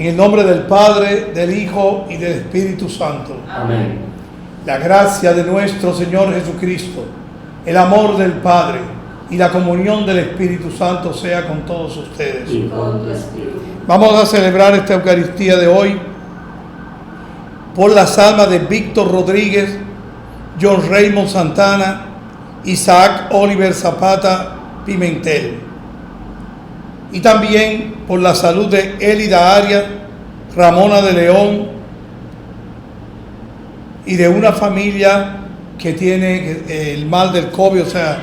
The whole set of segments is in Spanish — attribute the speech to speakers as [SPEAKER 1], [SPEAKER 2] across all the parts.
[SPEAKER 1] el nombre del Padre, del Hijo y del Espíritu Santo.
[SPEAKER 2] Amén.
[SPEAKER 1] La gracia de nuestro Señor Jesucristo, el amor del Padre y la comunión del Espíritu Santo sea con todos ustedes.
[SPEAKER 2] Y con tu espíritu.
[SPEAKER 1] Vamos a celebrar esta Eucaristía de hoy por las almas de Víctor Rodríguez, John Raymond Santana, Isaac Oliver Zapata Pimentel. Y también por la salud de Elida Arias, Ramona de León y de una familia que tiene el mal del COVID, o sea,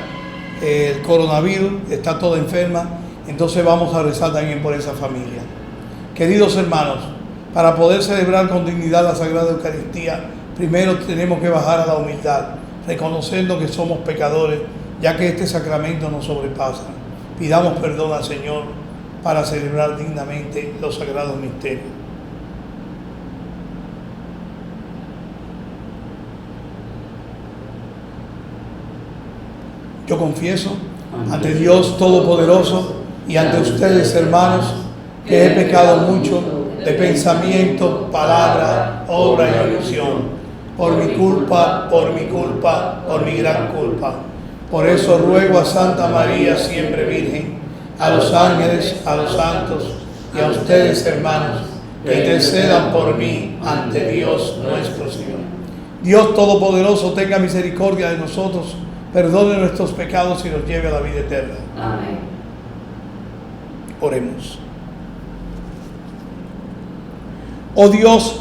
[SPEAKER 1] el coronavirus, está toda enferma. Entonces vamos a rezar también por esa familia. Queridos hermanos, para poder celebrar con dignidad la Sagrada Eucaristía, primero tenemos que bajar a la humildad, reconociendo que somos pecadores, ya que este sacramento nos sobrepasa. Pidamos perdón al Señor para celebrar dignamente los sagrados misterios. Yo confieso ante Dios Todopoderoso y ante ustedes, hermanos, que he pecado mucho de pensamiento, palabra, obra y omisión, por mi culpa, por mi gran culpa. Por eso ruego a Santa María, siempre Virgen, a los ángeles, a los santos y a ustedes, hermanos, que intercedan por mí ante Dios nuestro Señor. Dios Todopoderoso tenga misericordia de nosotros, perdone nuestros pecados y nos lleve a la vida eterna.
[SPEAKER 2] Amén.
[SPEAKER 1] Oremos. Oh Dios,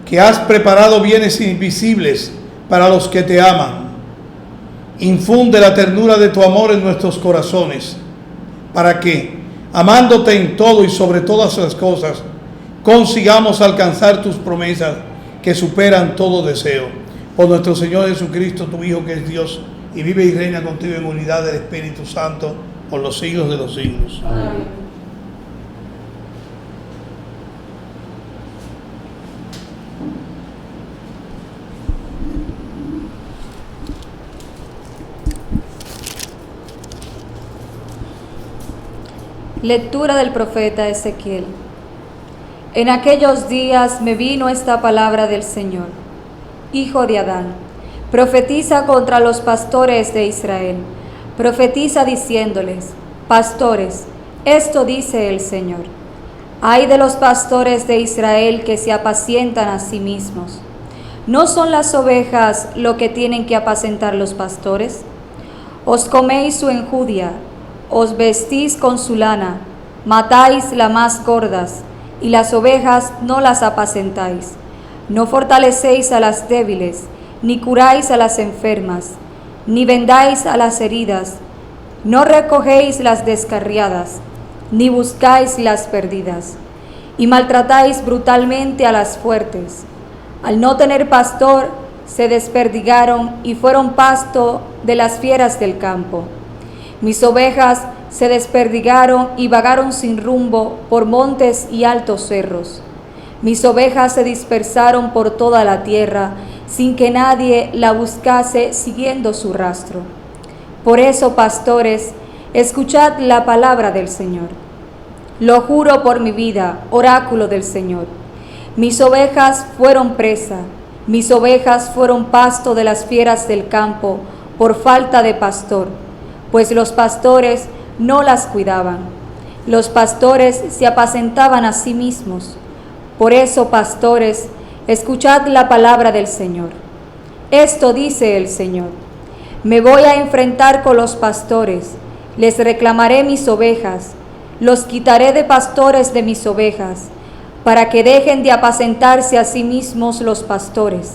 [SPEAKER 1] que has preparado bienes invisibles para los que te aman, infunde la ternura de tu amor en nuestros corazones, para que, amándote en todo y sobre todas las cosas, consigamos alcanzar tus promesas que superan todo deseo. Por nuestro Señor Jesucristo, tu Hijo, que es Dios, y vive y reina contigo en unidad del Espíritu Santo, por los siglos de los siglos.
[SPEAKER 2] Amén.
[SPEAKER 3] Lectura del profeta Ezequiel. En aquellos días me vino esta palabra del Señor. Hijo de Adán, profetiza contra los pastores de Israel. Profetiza diciéndoles: pastores, esto dice el Señor. Ay de los pastores de Israel que se apacientan a sí mismos. ¿No son las ovejas lo que tienen que apacentar los pastores? Os coméis su enjudia, os vestís con su lana, matáis las más gordas, y las ovejas no las apacentáis. No fortalecéis a las débiles, ni curáis a las enfermas, ni vendáis a las heridas, no recogéis las descarriadas, ni buscáis las perdidas, y maltratáis brutalmente a las fuertes. Al no tener pastor, se desperdigaron y fueron pasto de las fieras del campo. Mis ovejas se desperdigaron y vagaron sin rumbo por montes y altos cerros. Mis ovejas se dispersaron por toda la tierra, sin que nadie la buscase siguiendo su rastro. Por eso, pastores, escuchad la palabra del Señor. Lo juro por mi vida, oráculo del Señor. Mis ovejas fueron presa, mis ovejas fueron pasto de las fieras del campo por falta de pastor, pues los pastores no las cuidaban. Los pastores se apacentaban a sí mismos. Por eso, pastores, escuchad la palabra del Señor. Esto dice el Señor: me voy a enfrentar con los pastores, les reclamaré mis ovejas, los quitaré de pastores de mis ovejas, para que dejen de apacentarse a sí mismos los pastores.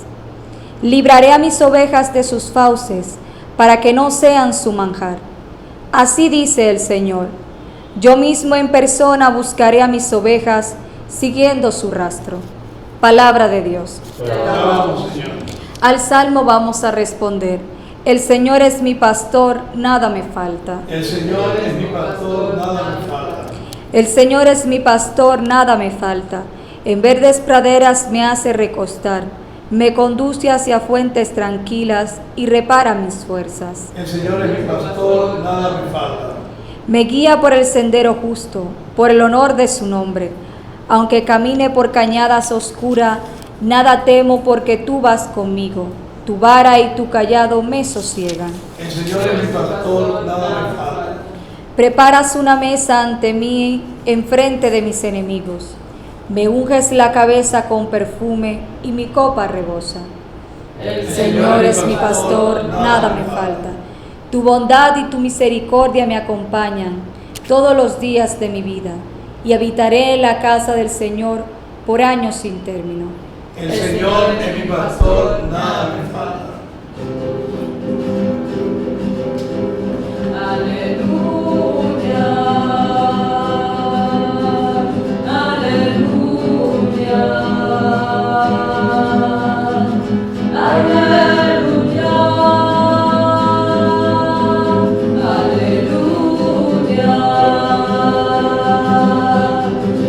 [SPEAKER 3] Libraré a mis ovejas de sus fauces, para que no sean su manjar. Así dice el Señor: yo mismo en persona buscaré a mis ovejas, siguiendo su rastro. Palabra de Dios.
[SPEAKER 1] Te alabamos, Señor.
[SPEAKER 3] Al salmo vamos a responder: el Señor es mi pastor, nada me falta.
[SPEAKER 1] El Señor es mi pastor, nada me falta.
[SPEAKER 3] El Señor es mi pastor, nada me falta. En verdes praderas me hace recostar, me conduce hacia fuentes tranquilas y repara mis fuerzas.
[SPEAKER 1] El Señor es mi pastor, nada me falta.
[SPEAKER 3] Me guía por el sendero justo, por el honor de su nombre. Aunque camine por cañadas oscuras, nada temo porque tú vas conmigo. Tu vara y tu cayado me sosiegan.
[SPEAKER 1] El Señor es mi pastor, nada me falta.
[SPEAKER 3] Preparas una mesa ante mí enfrente de mis enemigos. Me unges la cabeza con perfume y mi copa rebosa. El Señor es mi pastor, nada me falta. Tu bondad y tu misericordia me acompañan todos los días de mi vida, y habitaré en la casa del Señor por años sin término.
[SPEAKER 1] El Señor es mi pastor, nada me falta.
[SPEAKER 3] Aleluya, aleluya, aleluya, aleluya,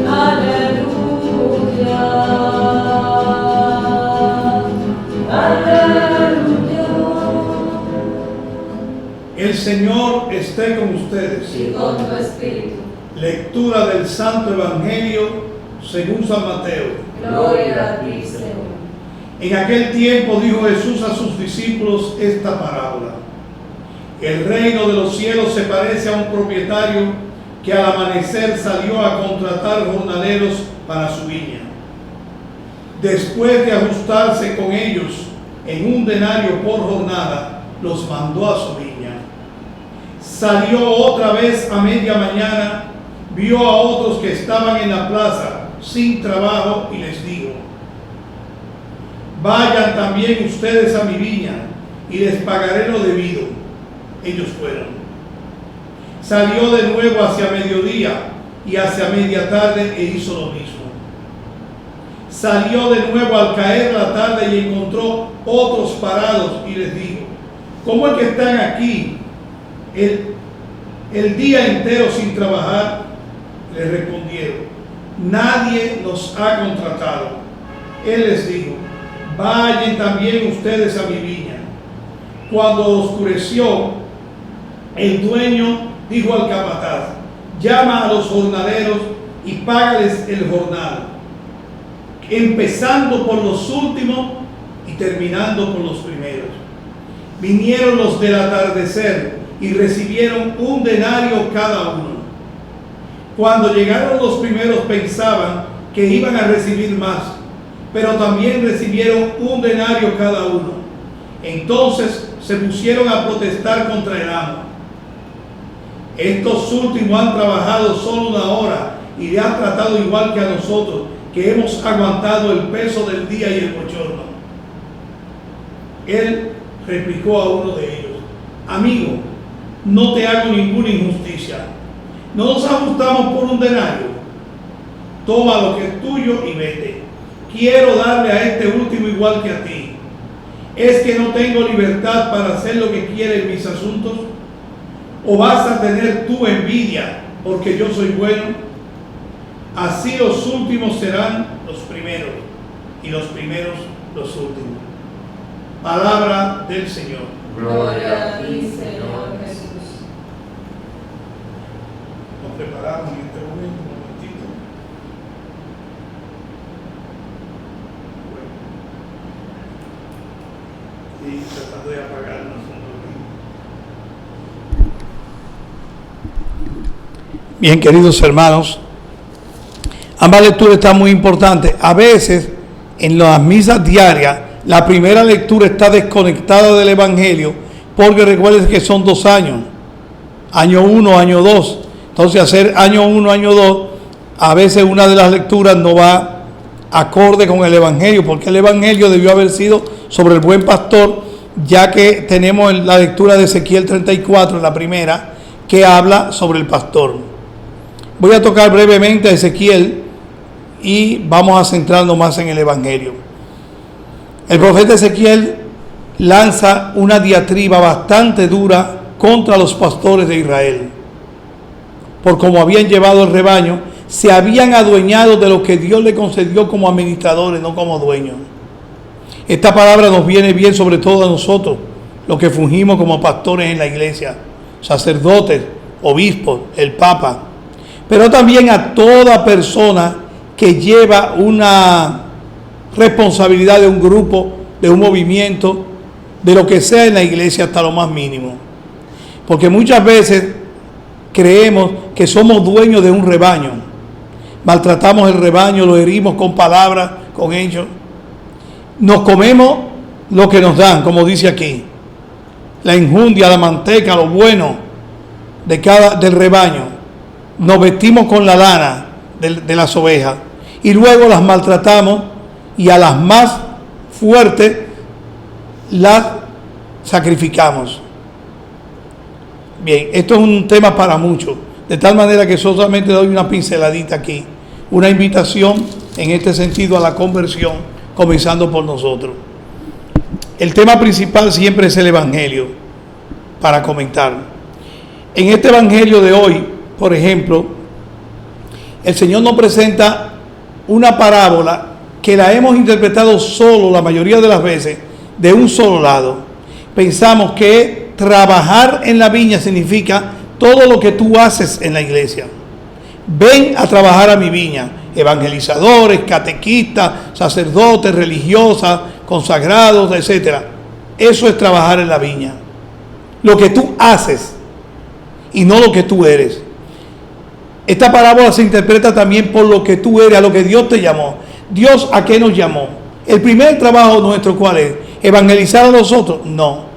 [SPEAKER 3] aleluya.
[SPEAKER 1] El Señor esté con ustedes.
[SPEAKER 3] Y con tu espíritu.
[SPEAKER 1] Lectura del Santo Evangelio según San Mateo.
[SPEAKER 3] Gloria a ti, Señor.
[SPEAKER 1] En aquel tiempo dijo Jesús a sus discípulos esta parábola. El reino de los cielos se parece a un propietario que al amanecer salió a contratar jornaleros para su viña. Después de ajustarse con ellos en un denario por jornada, los mandó a su viña. Salió otra vez a media mañana, vio a otros que estaban en la plaza sin trabajo y les dijo: vayan también ustedes a mi viña y les pagaré lo debido. Ellos fueron. Salió de nuevo hacia mediodía y hacia media tarde e hizo lo mismo. Salió de nuevo al caer la tarde y encontró otros parados y les dijo: ¿cómo es que están aquí el día entero sin trabajar? Les respondieron: nadie nos ha contratado. Él les dijo: vayan también ustedes a mi viña. Cuando oscureció, el dueño dijo al capataz: llama a los jornaleros y págales el jornal, empezando por los últimos y terminando por los primeros. Vinieron los del atardecer y recibieron un denario cada uno. Cuando llegaron los primeros pensaban que iban a recibir más, pero también recibieron un denario cada uno. Entonces se pusieron a protestar contra el amo. Estos últimos han trabajado solo una hora y le han tratado igual que a nosotros, que hemos aguantado el peso del día y el bochorno. Él replicó a uno de ellos: amigo, no te hago ninguna injusticia. ¿No nos ajustamos por un denario? Toma lo que es tuyo y vete. Quiero darle a este último igual que a ti. ¿Es que no tengo libertad para hacer lo que quiera en mis asuntos? ¿O vas a tener tú envidia porque yo soy bueno? Así los últimos serán los primeros y los primeros los últimos. Palabra del Señor.
[SPEAKER 3] Gloria a ti, Señor Jesús.
[SPEAKER 1] Nos preparamos en este momento, un momentito. Bueno. Y tratando de apagarnos un poquito. Bien, queridos hermanos, ambas lecturas están muy importantes. A veces, en las misas diarias, la primera lectura está desconectada del Evangelio, porque recuerden que son 2 años. Año 1, año 2. Entonces, hacer año 1, año 2, a veces una de las lecturas no va acorde con el Evangelio, porque el Evangelio debió haber sido sobre el buen pastor, ya que tenemos la lectura de Ezequiel 34, la primera, que habla sobre el pastor. Voy a tocar brevemente a Ezequiel y vamos a centrarnos más en el Evangelio. El profeta Ezequiel lanza una diatriba bastante dura contra los pastores de Israel. Por cómo habían llevado el rebaño, se habían adueñado de lo que Dios le concedió como administradores, no como dueños. Esta palabra nos viene bien sobre todo a nosotros, los que fungimos como pastores en la iglesia, sacerdotes, obispos, el Papa, pero también a toda persona que lleva una responsabilidad de un grupo, de un movimiento, de lo que sea en la iglesia hasta lo más mínimo. Porque muchas veces creemos que somos dueños de un rebaño. Maltratamos el rebaño, lo herimos con palabras, con hechos. Nos comemos lo que nos dan, como dice aquí. La injundia, la manteca, lo bueno del rebaño. Nos vestimos con la lana de las ovejas. Y luego las maltratamos y a las más fuertes las sacrificamos. Bien, esto es un tema para muchos, de tal manera que solamente doy una pinceladita aquí, una invitación en este sentido a la conversión, comenzando por nosotros. El tema principal siempre es el Evangelio, para comentar. En este Evangelio de hoy, por ejemplo, el Señor nos presenta una parábola que la hemos interpretado solo, la mayoría de las veces, de un solo lado. Pensamos que trabajar en la viña significa todo lo que tú haces en la iglesia. Ven a trabajar a mi viña. Evangelizadores, catequistas, sacerdotes, religiosas, consagrados, etc. Eso es trabajar en la viña. Lo que tú haces y no lo que tú eres. Esta parábola se interpreta también por lo que tú eres, a lo que Dios te llamó. ¿Dios a qué nos llamó? El primer trabajo nuestro, ¿cuál es? ¿Evangelizar a los otros? No.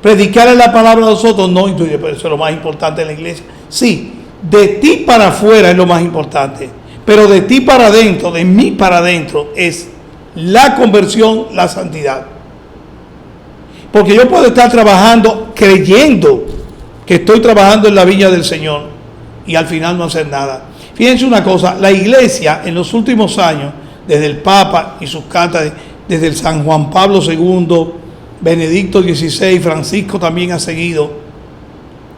[SPEAKER 1] ¿Predicar la palabra a los otros? No. Entonces, eso es lo más importante en la iglesia. Sí, de ti para afuera es lo más importante. Pero de ti para adentro, de mí para adentro, es la conversión, la santidad. Porque yo puedo estar trabajando, creyendo que estoy trabajando en la viña del Señor y al final no hacer nada. Fíjense una cosa, la iglesia en los últimos años, desde el Papa y sus cartas, desde el San Juan Pablo II, Benedicto XVI, Francisco también ha seguido,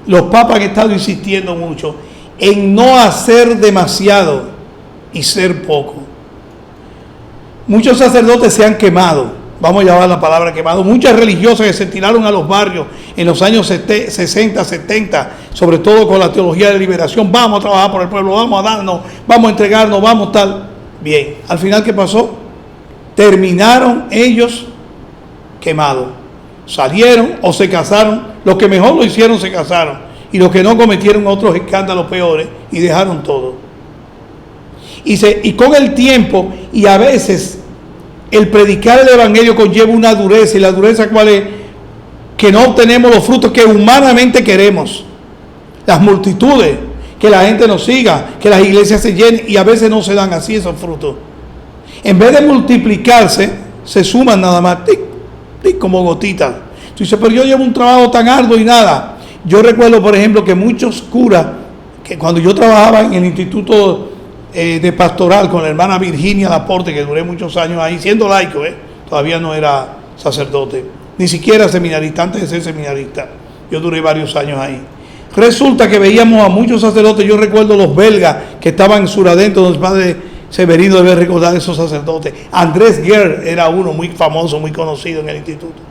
[SPEAKER 1] los papas han estado insistiendo mucho en no hacer demasiado y ser poco. Muchos sacerdotes se han quemado, vamos a llamar la palabra quemado, muchas religiosas que se tiraron a los barrios en los años 60, 70, sobre todo con la teología de liberación, vamos a trabajar por el pueblo, vamos a darnos, vamos a entregarnos, vamos tal. Bien, al final ¿qué pasó? Terminaron ellos quemados, salieron o se casaron, los que mejor lo hicieron se casaron y los que no cometieron otros escándalos peores y dejaron todo. Y con el tiempo, y a veces el predicar el evangelio conlleva una dureza, y la dureza ¿cuál es? Que no obtenemos los frutos que humanamente queremos. Las multitudes, que la gente nos siga, que las iglesias se llenen, y a veces no se dan así esos frutos. En vez de multiplicarse, se suman nada más, tic, tic, como gotitas. Tú dices, pero yo llevo un trabajo tan arduo y nada. Yo recuerdo, por ejemplo, que muchos curas, que cuando yo trabajaba en el instituto de pastoral con la hermana Virginia Laporte, que duré muchos años ahí, siendo laico, todavía no era sacerdote, ni siquiera seminarista, antes de ser seminarista, yo duré varios años ahí. Resulta que veíamos a muchos sacerdotes, yo recuerdo los belgas que estaban en Suradento, donde el padre Severino debe recordar esos sacerdotes. Andrés Guerre era uno muy famoso, muy conocido en el instituto.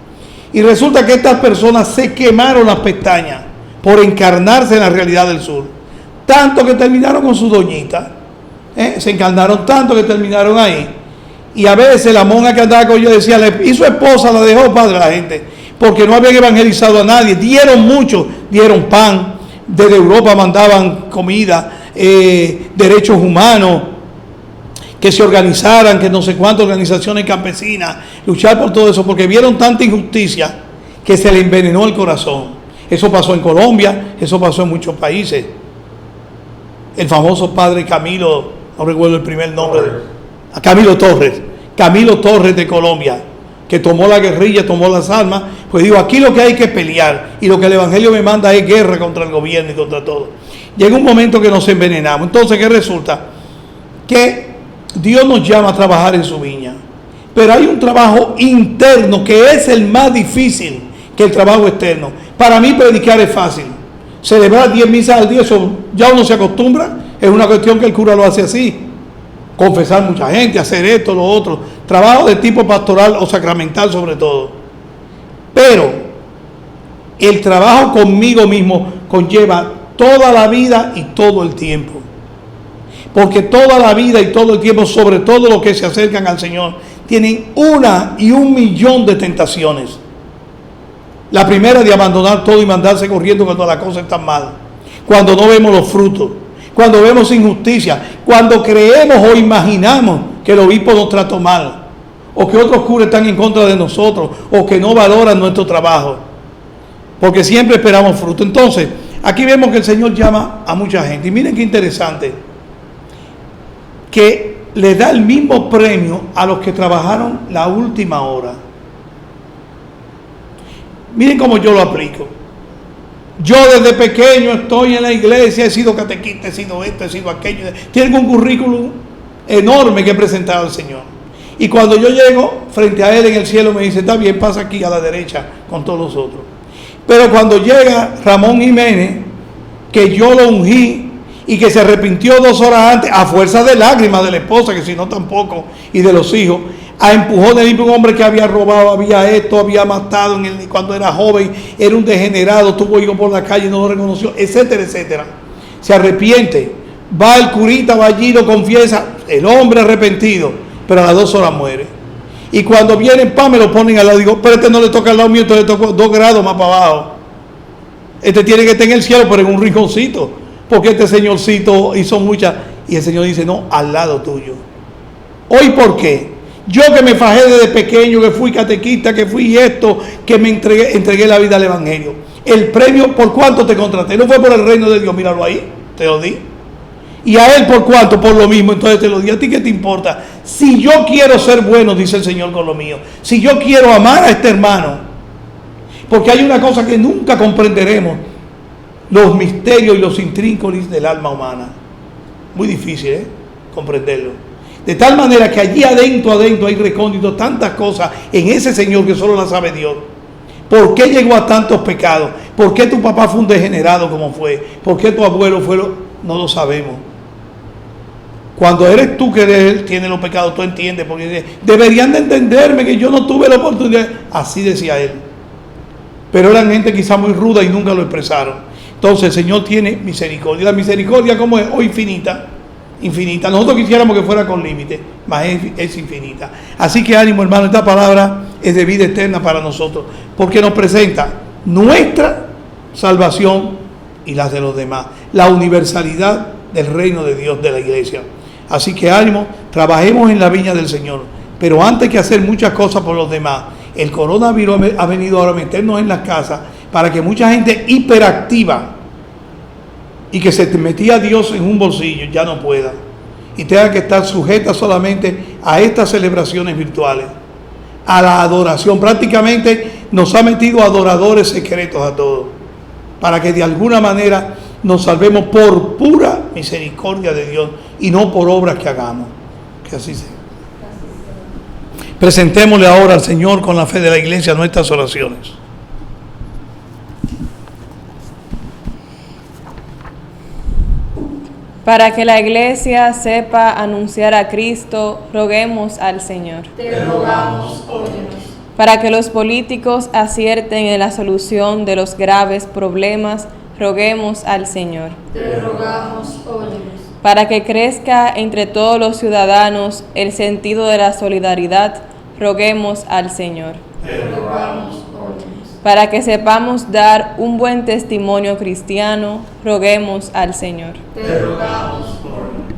[SPEAKER 1] Y resulta que estas personas se quemaron las pestañas por encarnarse en la realidad del sur, tanto que terminaron con su doñita. Se encarnaron tanto que terminaron ahí. Y a veces la monja que andaba con ellos decía, y su esposa la dejó, padre, la gente, porque no habían evangelizado a nadie. Dieron mucho, dieron pan, desde Europa mandaban comida, derechos humanos, que se organizaran, que no sé cuántas organizaciones campesinas, luchar por todo eso, porque vieron tanta injusticia que se le envenenó el corazón. Eso pasó en Colombia, eso pasó en muchos países. El famoso padre Camilo, no recuerdo el primer nombre, Camilo Torres de Colombia, que tomó la guerrilla, tomó las armas, pues digo, aquí lo que hay que pelear, y lo que el evangelio me manda es guerra contra el gobierno y contra todo. Llega un momento que nos envenenamos. Entonces, ¿qué resulta? Que Dios nos llama a trabajar en su viña, pero hay un trabajo interno que es el más difícil que el trabajo externo. Para mí predicar es fácil, celebrar 10 misas al día, eso ya uno se acostumbra, es una cuestión que el cura lo hace así, confesar mucha gente, hacer esto, lo otro, trabajo de tipo pastoral o sacramental sobre todo. Pero el trabajo conmigo mismo conlleva toda la vida y todo el tiempo. Porque toda la vida y todo el tiempo, sobre todo los que se acercan al Señor, tienen 1.000.000 de tentaciones. La primera de abandonar todo y mandarse corriendo cuando las cosas están mal. Cuando no vemos los frutos. Cuando vemos injusticia. Cuando creemos o imaginamos que el obispo nos trató mal. O que otros curas están en contra de nosotros. O que no valoran nuestro trabajo. Porque siempre esperamos fruto. Entonces, aquí vemos que el Señor llama a mucha gente. Y miren qué interesante. Que le da el mismo premio a los que trabajaron la última hora. Miren cómo yo lo aplico. Yo desde pequeño estoy en la iglesia, he sido catequista, he sido esto, he sido aquello. Tengo un currículum enorme que he presentado al Señor. Y cuando yo llego frente a Él en el cielo, me dice, está bien, pasa aquí a la derecha con todos los otros. Pero cuando llega Ramón Jiménez, que yo lo ungí y que se arrepintió 2 horas antes, a fuerza de lágrimas de la esposa, que si no tampoco, y de los hijos, a empujones de un hombre que había robado, había esto, había matado cuando era joven, era un degenerado, tuvo hijos por la calle y no lo reconoció, etcétera, etcétera. Se arrepiente, va el curita, va allí, lo confiesa, el hombre arrepentido, pero a las 2 horas muere. Y cuando vienen, me lo ponen al lado, digo, pero este no le toca al lado mío, este le tocó 2 grados más para abajo. Este tiene que estar en el cielo, pero en un rinconcito, porque este señorcito hizo muchas. Y el Señor dice, no, al lado tuyo. ¿Hoy por qué? Yo que me fajé desde pequeño, que fui catequista, que fui esto, que me entregué la vida al Evangelio. El premio, ¿por cuánto te contraté? No fue por el reino de Dios, míralo ahí, te lo di. Y a Él, ¿por cuánto? Por lo mismo, entonces te lo di. ¿A ti qué te importa? Si yo quiero ser bueno, dice el Señor con lo mío, si yo quiero amar a este hermano, porque hay una cosa que nunca comprenderemos, los misterios y los intrínculos del alma humana. Muy difícil, comprenderlo. De tal manera que allí adentro hay recónditos, tantas cosas en ese Señor que solo la sabe Dios. ¿Por qué llegó a tantos pecados? ¿Por qué tu papá fue un degenerado como fue? ¿Por qué tu abuelo fue no lo sabemos? Cuando eres tú que tienes los pecados, tú entiendes, porque deberían de entenderme que yo no tuve la oportunidad. Así decía él. Pero eran gente quizá muy ruda y nunca lo expresaron. Entonces el Señor tiene misericordia. La misericordia, ¿cómo es? O infinita. Infinita. Nosotros quisiéramos que fuera con límite, mas es infinita. Así que ánimo, hermano, esta palabra es de vida eterna para nosotros, porque nos presenta nuestra salvación y las de los demás, la universalidad del reino de Dios, de la iglesia. Así que ánimo, trabajemos en la viña del Señor, pero antes que hacer muchas cosas por los demás, el coronavirus ha venido ahora a meternos en las casas para que mucha gente hiperactiva y que se metía a Dios en un bolsillo ya no pueda y tenga que estar sujeta solamente a estas celebraciones virtuales, a la adoración. Prácticamente nos ha metido adoradores secretos a todos, para que de alguna manera nos salvemos por pura misericordia de Dios y no por obras que hagamos. Que así sea. Presentémosle ahora al Señor con la fe de la iglesia nuestras oraciones.
[SPEAKER 2] Para que la iglesia sepa anunciar a Cristo, roguemos al Señor.
[SPEAKER 3] Te rogamos, óyenos.
[SPEAKER 2] Para que los políticos acierten en la solución de los graves problemas, roguemos al Señor.
[SPEAKER 3] Te rogamos, óyenos.
[SPEAKER 2] Para que crezca entre todos los ciudadanos el sentido de la solidaridad, roguemos al Señor.
[SPEAKER 3] Te rogamos, óyenos.
[SPEAKER 2] Para que sepamos dar un buen testimonio cristiano, roguemos al Señor.
[SPEAKER 3] Te rogamos, óyenos.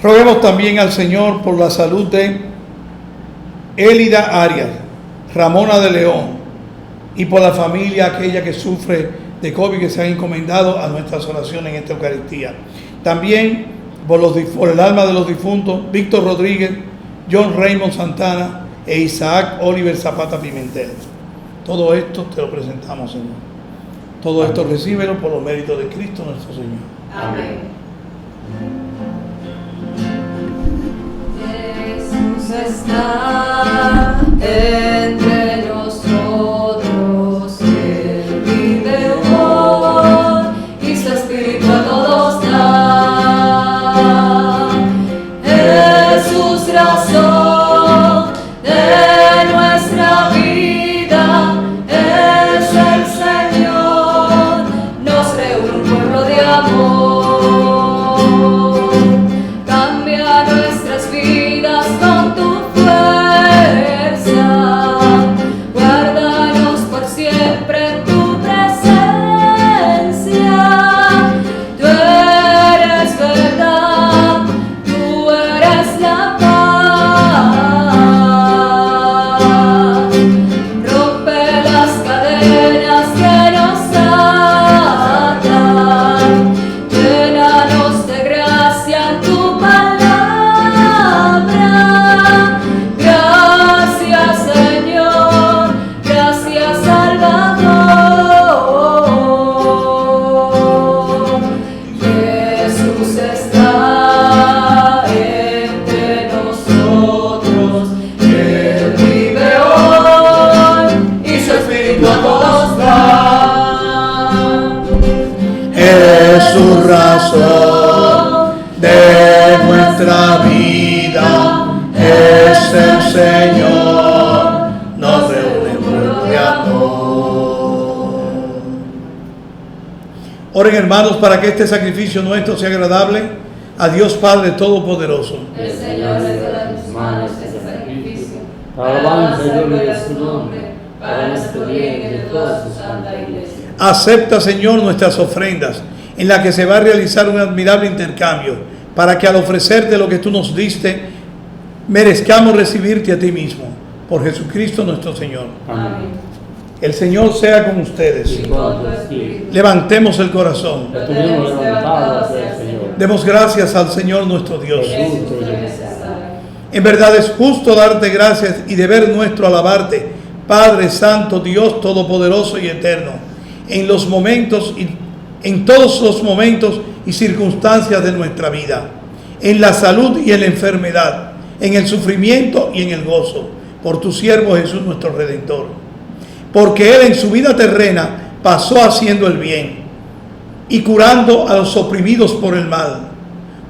[SPEAKER 1] Roguemos también al Señor por la salud de Élida Arias, Ramona de León, y por la familia aquella que sufre de COVID, que se han encomendado a nuestras oraciones en esta Eucaristía. También por el alma de los difuntos, Víctor Rodríguez, John Raymond Santana e Isaac Oliver Zapata Pimentel. Todo esto te lo presentamos, Señor. Todo esto recíbelo por los méritos de Cristo nuestro Señor.
[SPEAKER 3] Amén. Jesús está entre nosotros, Él vive hoy y su Espíritu a todos da. Jesús, razón de nuestra vida, es el Señor, nos reúne un pueblo de amor.
[SPEAKER 1] nuestra vida es el Señor, nos reúne pueblo de amor. Oren, hermanos, para que este sacrificio nuestro sea agradable a Dios Padre Todopoderoso.
[SPEAKER 4] El Señor recibirá en tus manos este sacrificio, para alabanza y gloria de su nombre, para nuestro bien y de toda su santa iglesia.
[SPEAKER 1] Acepta, Señor, nuestras ofrendas, en la que se va a realizar un admirable intercambio, para que al ofrecerte lo que tú nos diste, merezcamos recibirte a ti mismo. Por Jesucristo nuestro Señor.
[SPEAKER 4] Amén.
[SPEAKER 1] El Señor sea con ustedes.
[SPEAKER 4] Y con tu espíritu.
[SPEAKER 1] Levantemos el corazón.
[SPEAKER 4] Lo tenemos levantado hacia el Señor.
[SPEAKER 1] Demos gracias al Señor nuestro Dios.
[SPEAKER 4] Es justo y necesario.
[SPEAKER 1] En verdad es justo darte gracias y deber nuestro alabarte, Padre Santo, Dios Todopoderoso y Eterno, en todos los momentos y circunstancias de nuestra vida, en la salud y en la enfermedad, en el sufrimiento y en el gozo, por tu siervo Jesús nuestro Redentor. Porque Él en su vida terrena pasó haciendo el bien y curando a los oprimidos por el mal.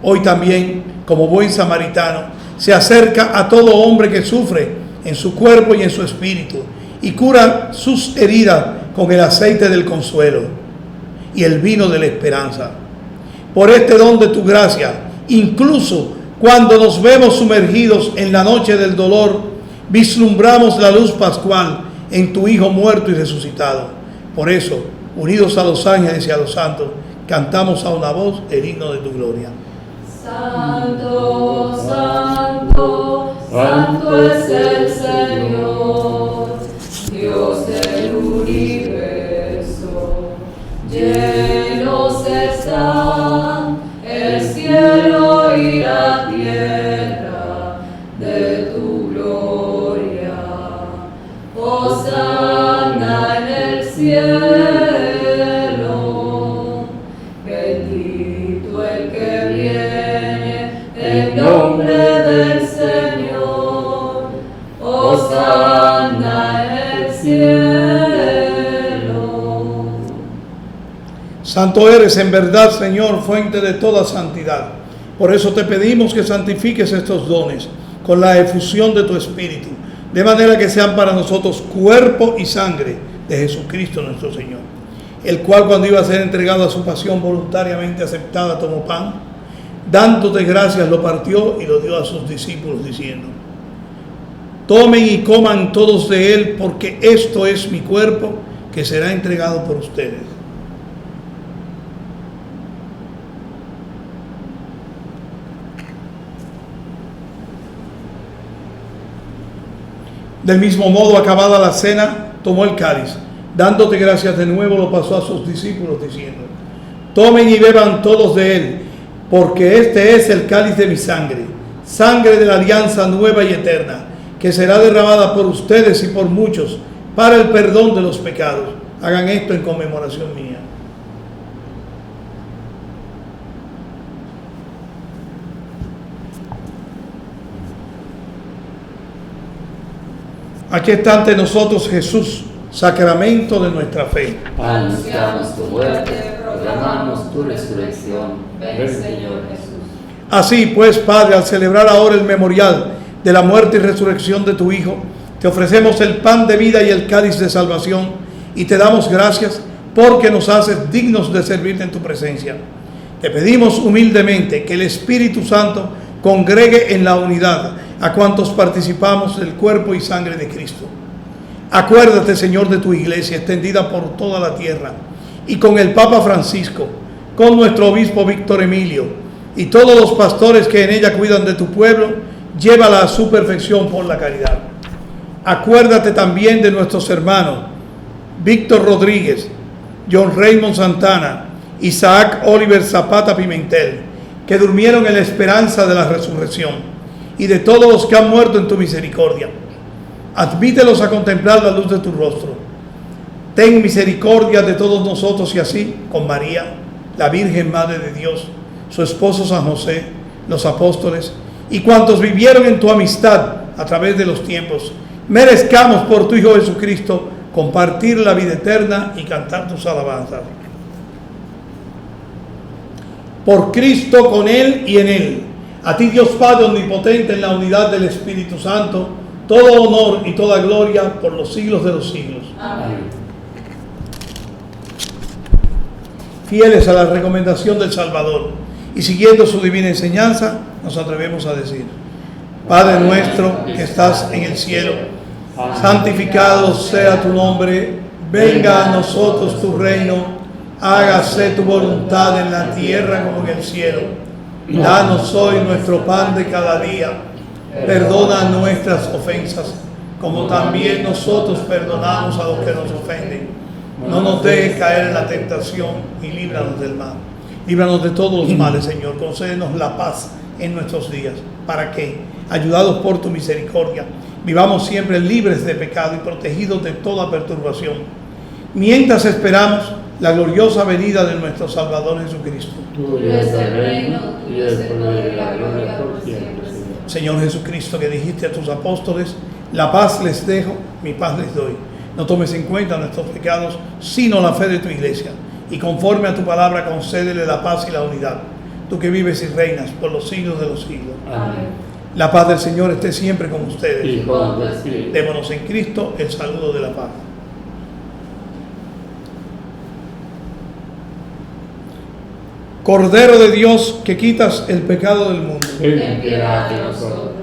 [SPEAKER 1] Hoy también, como buen samaritano, se acerca a todo hombre que sufre en su cuerpo y en su espíritu y cura sus heridas con el aceite del consuelo y el vino de la esperanza. Por este don de tu gracia, incluso cuando nos vemos sumergidos en la noche del dolor, vislumbramos la luz pascual en tu Hijo muerto y resucitado. Por eso, unidos a los ángeles y a los santos, cantamos a una voz el himno de tu gloria.
[SPEAKER 4] Santo, santo, santo es el Señor, Dios del universo. Llenos están el cielo y la tierra de tu gloria. Hosana en el cielo, bendito el que viene en nombre del Señor. Hosana en el cielo.
[SPEAKER 1] Santo eres en verdad, Señor, fuente de toda santidad. Por eso te pedimos que santifiques estos dones con la efusión de tu Espíritu, de manera que sean para nosotros cuerpo y sangre de Jesucristo nuestro Señor, el cual cuando iba a ser entregado a su pasión voluntariamente aceptada tomó pan, dándote gracias lo partió y lo dio a sus discípulos diciendo: tomen y coman todos de él, porque esto es mi cuerpo que será entregado por ustedes. Del mismo modo, acabada la cena, tomó el cáliz, dándote gracias de nuevo, lo pasó a sus discípulos diciendo: tomen y beban todos de él, porque este es el cáliz de mi sangre, sangre de la alianza nueva y eterna, que será derramada por ustedes y por muchos para el perdón de los pecados. Hagan esto en conmemoración mía. Aquí está ante nosotros Jesús, sacramento de nuestra fe.
[SPEAKER 4] Anunciamos tu muerte, proclamamos tu resurrección. Ven, Señor Jesús.
[SPEAKER 1] Así pues, Padre, al celebrar ahora el memorial de la muerte y resurrección de tu Hijo, te ofrecemos el pan de vida y el cáliz de salvación, y te damos gracias porque nos haces dignos de servirte en tu presencia. Te pedimos humildemente que el Espíritu Santo congregue en la unidad a cuantos participamos del cuerpo y sangre de Cristo. Acuérdate, Señor, de tu iglesia extendida por toda la tierra, y con el Papa Francisco, con nuestro obispo Víctor Emilio y todos los pastores que en ella cuidan de tu pueblo, llévala a su perfección por la caridad. Acuérdate también de nuestros hermanos Víctor Rodríguez, John Raymond Santana, Isaac Oliver Zapata Pimentel, que durmieron en la esperanza de la resurrección, y de todos los que han muerto en tu misericordia. Admítelos a contemplar la luz de tu rostro. Ten misericordia de todos nosotros, y así, con María, la Virgen Madre de Dios, su esposo San José, los apóstoles, y cuantos vivieron en tu amistad a través de los tiempos, merezcamos por tu Hijo Jesucristo compartir la vida eterna y cantar tus alabanzas. Por Cristo, con Él y en Él, A ti, Dios Padre omnipotente, en la unidad del Espíritu Santo, todo honor y toda gloria por los siglos de los siglos.
[SPEAKER 4] Amén.
[SPEAKER 1] Fieles a la recomendación del Salvador y siguiendo su divina enseñanza, nos atrevemos a decir: Padre nuestro que estás en el cielo, santificado sea tu nombre, venga a nosotros tu reino, hágase tu voluntad en la tierra como en el cielo. Danos hoy nuestro pan de cada día, perdona nuestras ofensas, como también nosotros perdonamos a los que nos ofenden. No nos dejes caer en la tentación y líbranos del mal. Líbranos de todos los males, Señor. Concédenos la paz en nuestros días, para que, ayudados por tu misericordia, vivamos siempre libres de pecado y protegidos de toda perturbación, mientras esperamos la gloriosa venida de nuestro Salvador Jesucristo.
[SPEAKER 4] Tuyo es el reino, tuyo es el poder y la gloria por siempre, Señor.
[SPEAKER 1] Señor Jesucristo, que dijiste a tus apóstoles: la paz les dejo, mi paz les doy. No tomes en cuenta nuestros pecados, sino la fe de tu iglesia. Y conforme a tu palabra, concédele la paz y la unidad. Tú que vives y reinas por los siglos de los siglos.
[SPEAKER 4] Amén.
[SPEAKER 1] La paz del Señor esté siempre con ustedes.
[SPEAKER 4] Y con tu espíritu.
[SPEAKER 1] Démonos en Cristo el saludo de la paz. Cordero de Dios, que quitas el pecado del mundo.
[SPEAKER 4] Ten piedad de nosotros.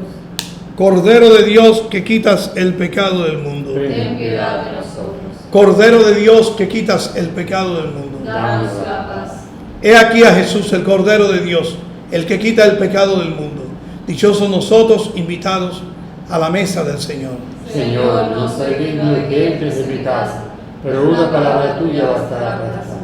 [SPEAKER 1] Cordero de Dios, que quitas el pecado del mundo.
[SPEAKER 4] Ten piedad de nosotros.
[SPEAKER 1] Cordero de Dios, que quitas el pecado del mundo.
[SPEAKER 4] Danos la paz.
[SPEAKER 1] He aquí a Jesús, el Cordero de Dios, el que quita el pecado del mundo. Dichosos nosotros, invitados a la mesa del Señor.
[SPEAKER 4] Señor, no soy digno de que entres en mi casa, pero una palabra tuya bastará para sanar.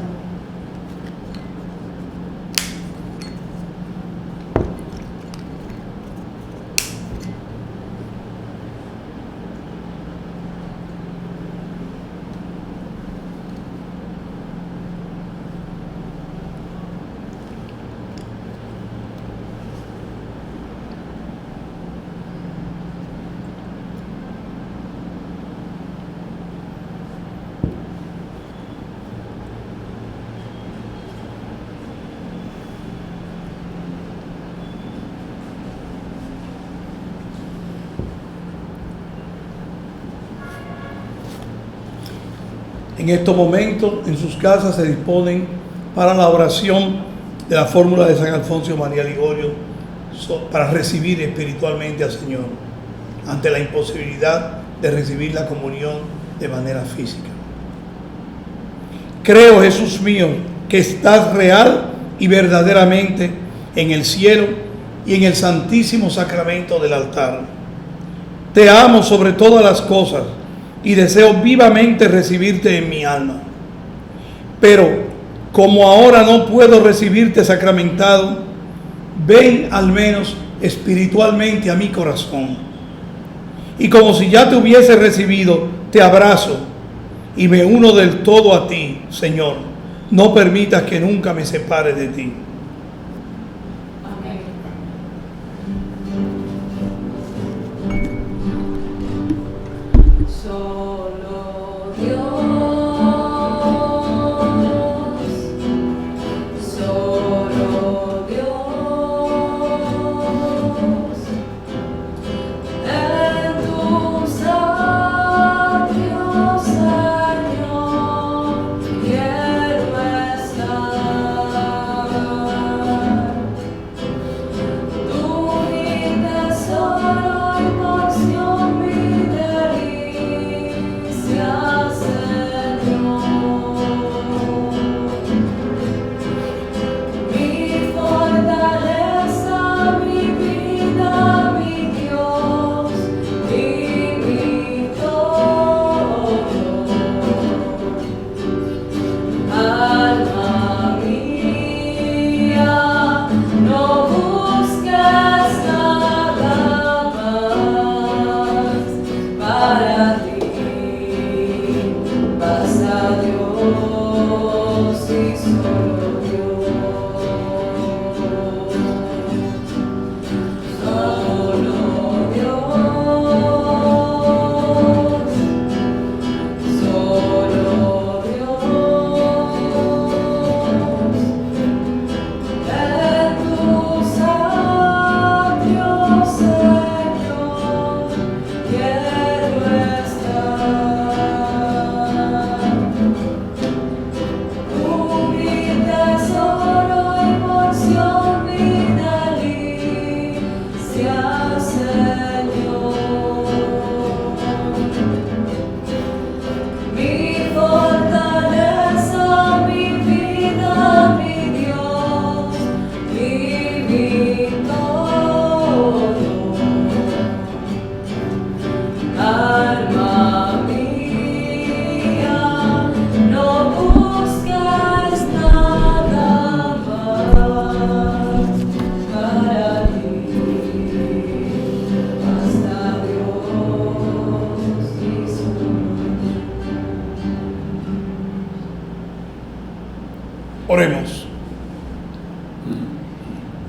[SPEAKER 1] En estos momentos, en sus casas se disponen para la oración de la fórmula de San Alfonso María Ligorio para recibir espiritualmente al Señor ante la imposibilidad de recibir la comunión de manera física. Creo, Jesús mío, que estás real y verdaderamente en el cielo y en el santísimo sacramento del altar. Te amo sobre todas las cosas y deseo vivamente recibirte en mi alma. Pero como ahora no puedo recibirte sacramentado, ven al menos espiritualmente a mi corazón. Y como si ya te hubiese recibido, te abrazo y me uno del todo a ti, Señor. No permitas que nunca me separe de ti.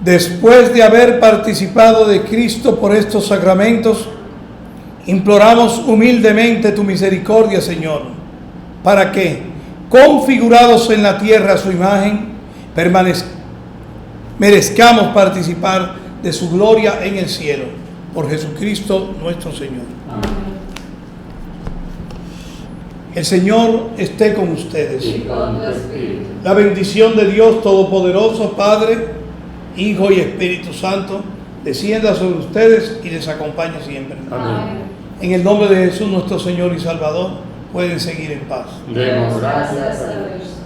[SPEAKER 1] Después de haber participado de Cristo por estos sacramentos, imploramos humildemente tu misericordia, Señor, para que, configurados en la tierra a su imagen, merezcamos participar de su gloria en el cielo. Por Jesucristo nuestro Señor.
[SPEAKER 4] Amén.
[SPEAKER 1] El Señor esté con ustedes.
[SPEAKER 4] Y con tu espíritu.
[SPEAKER 1] La bendición de Dios Todopoderoso, Padre, Hijo y Espíritu Santo, descienda sobre ustedes y les acompañe siempre.
[SPEAKER 4] Amén.
[SPEAKER 1] En el nombre de Jesús, nuestro Señor y Salvador, pueden seguir en paz.
[SPEAKER 4] Demos gracias a Dios.